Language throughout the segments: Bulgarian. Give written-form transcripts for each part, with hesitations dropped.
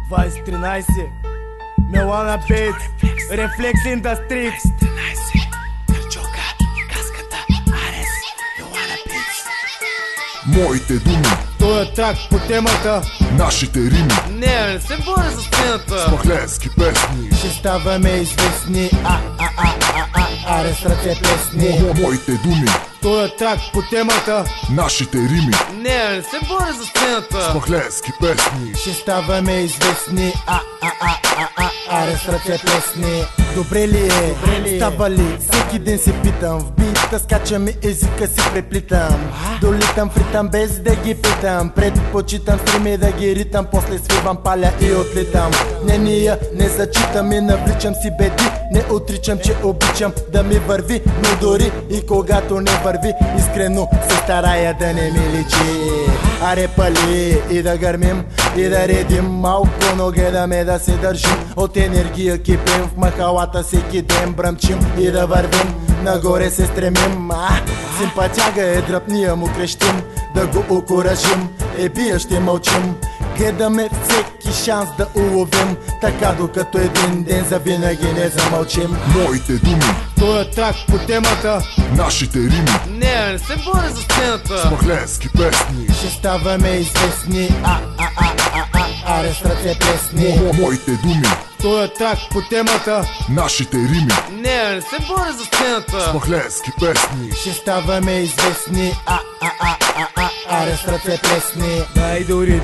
2013 Милана Бейтс, Reflex Industries. Моите думи, Той е трак по темата. нашите рими, Не се боря за сцената. махленски песни. Ще ставаме известни. Арес ръце плесни. Моите думи, Той е трак по темата. нашите рими, Не се боря за сцената. махленски песни. Ще ставаме известни. Арес ръце плесни. Добре ли е? Става ли? Всеки ден се питам. В бита скачам и езика си преплитам. Долитам в ритъм без да ги питам. Предпочитам стрими да ги ритам. После свивам, паля и отлитам. Не зачитам и навличам си беди. Не отричам, че обичам да ми върви. Но дори и когато не върви, искрено се старая да не ми личи. Аре пали и да гърмим, и да редим. Малко, но гледаме да се държим. От енергия кипим, в махалата всеки ден бръмчим. И да вървим, нагоре се стремим. Симпатяга е дръпния му крещим. Да го окуражим, бия ще мълчим. Гледаме всеки шанс да уловим. Така докато един ден завинаги не замълчим. Моите думи, Той е трак по темата. нашите рими, Не се боря за сцената. махленски песни. Ще ставаме известни. Арес ръце плесни. Моите думи, Той е трак по темата. нашите рими, Не се боря за сцената. махленски песни. Ще ставаме известни. Арес ръце плесни. Дай дори,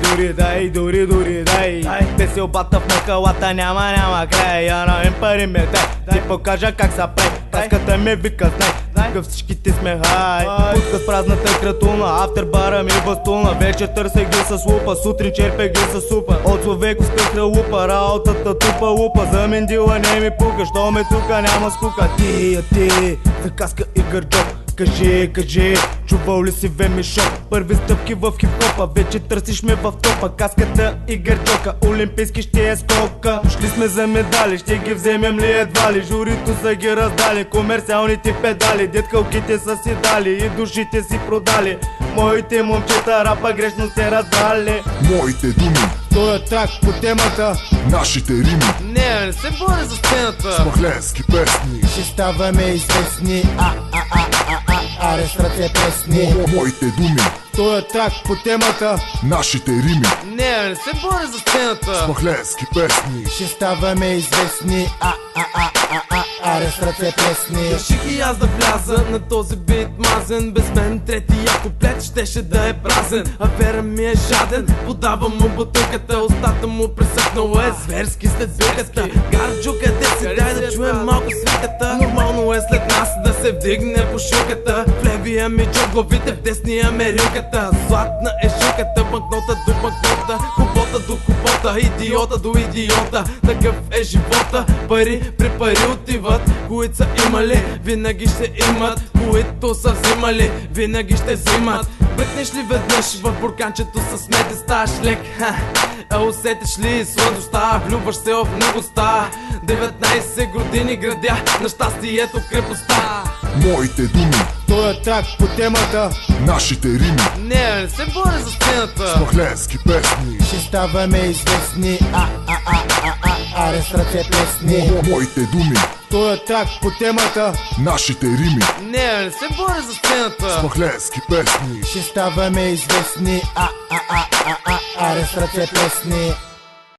дай. Те се обата в махалата, няма край. Я на им пари ме дай. Ти покажа как са прави. Таската ме вика знай. Тук всичките сме хай. Пуска с празната кратуна, автербара ми бастуна. Вече търся ги с лупа, сутрин черпя ги с супа. От човеко спехра лупа, работата тупа лупа. За мендила не ми пука, що ме тука няма скука. Ти, за каска и гърджок. Кажи, чувал ли си Веми Шоу? Първи стъпки в хип-хопа, вече търсиш ме в топа. Каската и гърджока, олимпийски ще е скока. Шли сме за медали, ще ги вземем ли едва ли? Журито са ги раздали, комерциалните педали. Деткалките са си дали и душите си продали. Моите момчета рапа грешно се разбрали. Моите думи, Той е трак по темата. нашите рими, Не се боря за сцената. махленски песни. Ще ставаме известни. Арес ръце плесни. Моите думи, Той е трак по темата. нашите рими, Не се боря за сцената. махленски песни. Ще ставаме известни. Арес ръце плесни. Реших и аз да вляза на този бит мазен. Без мен третия куплет щеше да е празен. А вера ми е жаден, подавам му бутилката. Устата му пресъхнала е зверски след билката. Гарджо, къде си? Дай да чуем малко свиката. Нормално е след нас да се вдигне по шуката. В левия ми джоб главите, в десния мерилката. Златна е шуката, банкнота до банкнота, хубота до хубота, идиота до идиота. Такъв е живота, пари при пари отиват. Които са имали, винаги ще имат. Които са взимали, винаги ще взимат. Бръкнеш ли веднъж в бурканчето с мете, ставаш лек? Усетиш ли сладостта? Влюбваш се в многостта. 19 години градя на щастието крепостта. Моите думи, Той е трак по темата. нашите рими, Не се боря за сцената. махленски песни. Ще ставаме известни. Арес ръце плесни. Моите думи, Той е трак по темата. нашите рими, Не се боря за сцената. махленски песни. Ще ставаме известни. Арес ръце плесни.